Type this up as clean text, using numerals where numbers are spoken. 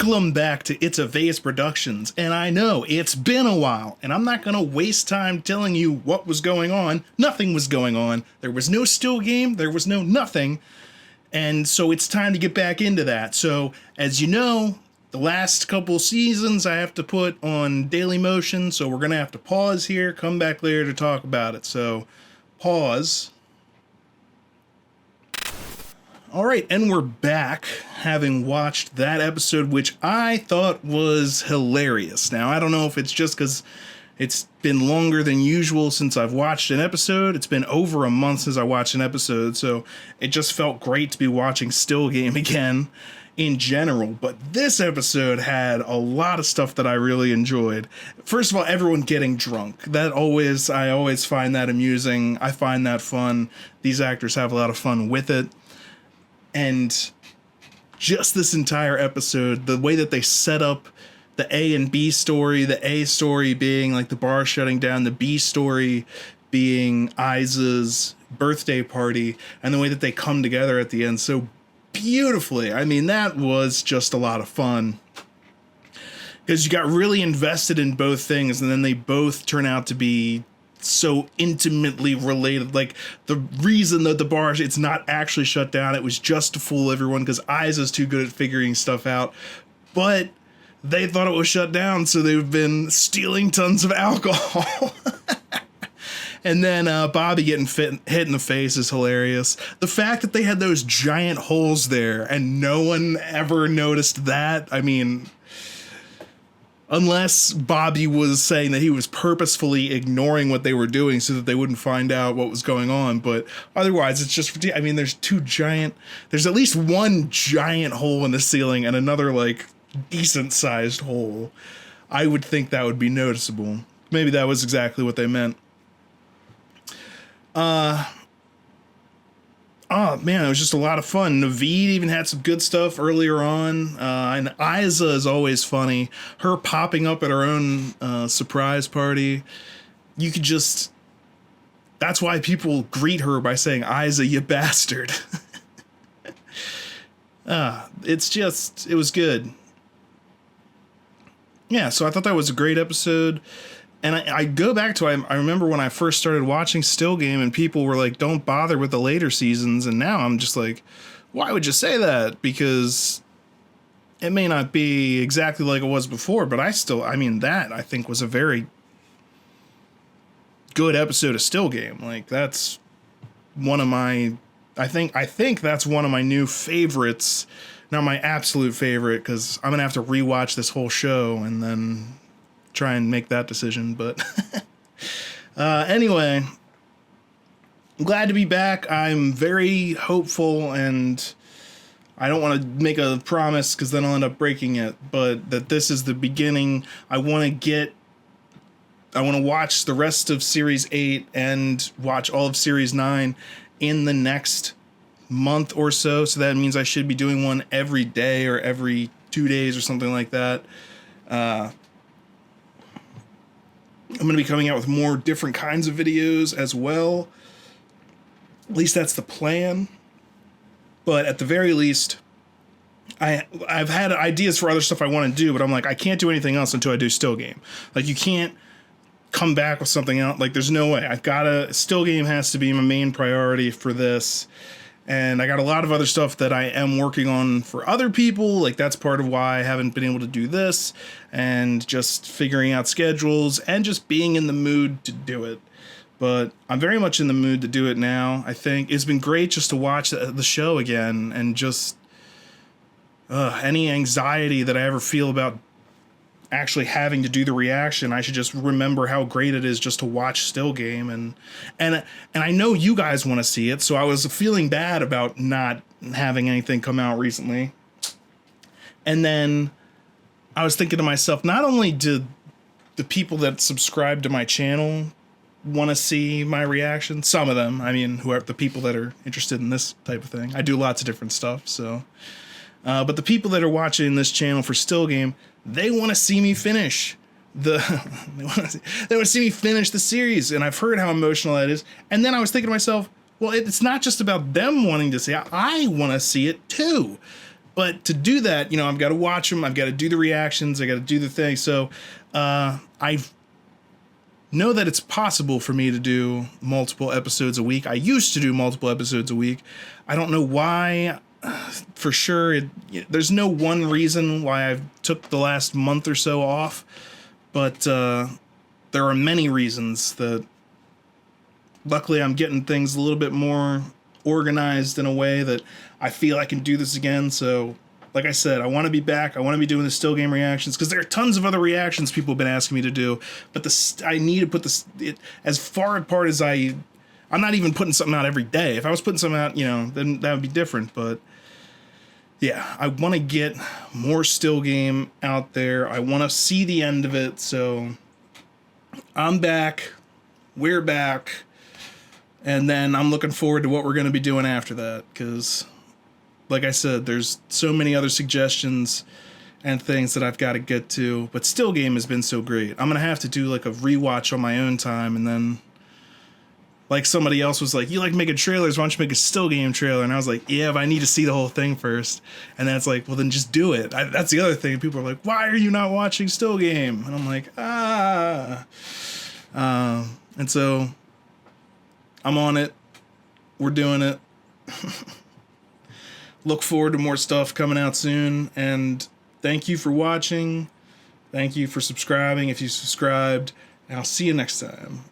Welcome back to It's a Vase Productions, and I know it's been a while, and I'm not gonna waste time telling you what was going on. Nothing was going on. There was no still game, there was no nothing, and so it's time to get back into that. So, as you know, the last couple seasons I have to put on Daily Motion, so we're gonna have to pause here, come back later to talk about it. So, pause. All right, and we're back, having watched that episode, which I thought was hilarious. Now, I don't know if it's just because it's been longer than usual since I've watched an episode. It's been over a month since I watched an episode, so it just felt great to be watching Still Game again in general. But this episode had a lot of stuff that I really enjoyed. First of all, everyone getting drunk. I always find that amusing. I find that fun. These actors have a lot of fun with it. And just this entire episode, the way that they set up the A and B story, the A story being like the bar shutting down, the B story being Isa's birthday party, and the way that they come together at the end so beautifully. I mean, that was just a lot of fun. Because you got really invested in both things, and then they both turn out to be so intimately related. Like, the reason that the bar, it's not actually shut down, it was just to fool everyone because Isa's too good at figuring stuff out, but they thought it was shut down, so they've been stealing tons of alcohol. And then Bobby getting hit in the face is hilarious. The fact that they had those giant holes there and no one ever noticed that, I mean, unless Bobby was saying that he was purposefully ignoring what they were doing so that they wouldn't find out what was going on. But otherwise, it's just, I mean, there's at least one giant hole in the ceiling and another, like, decent sized hole. I would think that would be noticeable. Maybe that was exactly what they meant. Oh man, it was just a lot of fun. Naveed even had some good stuff earlier on, and Isa is always funny. Her popping up at her own surprise party. You could just... That's why people greet her by saying, Isa, you bastard. It was good. Yeah, so I thought that was a great episode. And I go back to, I remember when I first started watching Still Game and people were like, don't bother with the later seasons. And now I'm just like, why would you say that? Because it may not be exactly like it was before, but that I think was a very good episode of Still Game. Like, that's one of my, I think that's one of my new favorites. Not my absolute favorite, because I'm going to have to rewatch this whole show and then try and make that decision. But anyway, I'm glad to be back. I'm very hopeful, and I don't want to make a promise because then I'll end up breaking it, but that this is the beginning. I want to watch the rest of Series 8 and watch all of Series 9 in the next month or so. So that means I should be doing one every day or every 2 days or something like that. I'm going to be coming out with more different kinds of videos as well. At least that's the plan. But at the very least, I've had ideas for other stuff I want to do, but I'm like, I can't do anything else until I do Still Game. Like, you can't come back with something else. Like, there's no way. Still Game has to be my main priority for this. And I got a lot of other stuff that I am working on for other people. Like, that's part of why I haven't been able to do this, and just figuring out schedules and just being in the mood to do it. But I'm very much in the mood to do it now. I think it's been great just to watch the show again, and just any anxiety that I ever feel about actually having to do the reaction, I should just remember how great it is just to watch Still Game. And I know you guys want to see it, so I was feeling bad about not having anything come out recently. And then I was thinking to myself, not only do the people that subscribe to my channel want to see my reaction, some of them, I mean, who are the people that are interested in this type of thing. I do lots of different stuff, so... but the people that are watching this channel for Still Game, they want to see me finish they want to see me finish the series, and I've heard how emotional that is. And then I was thinking to myself, well, it's not just about them wanting to see it. I want to see it too. But to do that, I've got to watch them. I've got to do the reactions. I got to do the thing. So I know that it's possible for me to do multiple episodes a week. I used to do multiple episodes a week. I don't know why. For sure, there's no one reason why I took the last month or so off. But there are many reasons that luckily I'm getting things a little bit more organized in a way that I feel I can do this again. So, like I said, I want to be back. I want to be doing the still game reactions because there are tons of other reactions people have been asking me to do. But I need to put it as far apart as I'm not even putting something out every day. If I was putting something out, then that would be different. But yeah, I want to get more still game out there. I want to see the end of it. So I'm back. We're back. And then I'm looking forward to what we're going to be doing after that. Because, like I said, there's so many other suggestions and things that I've got to get to. But still game has been so great. I'm going to have to do like a rewatch on my own time. And then, like somebody else was like, you like making trailers, why don't you make a still game trailer? And I was like, yeah, but I need to see the whole thing first. And then it's like, well, then just do it. That's the other thing. People are like, why are you not watching still game? And I'm like, and so I'm on it. We're doing it. Look forward to more stuff coming out soon. And thank you for watching. Thank you for subscribing if you subscribed. And I'll see you next time.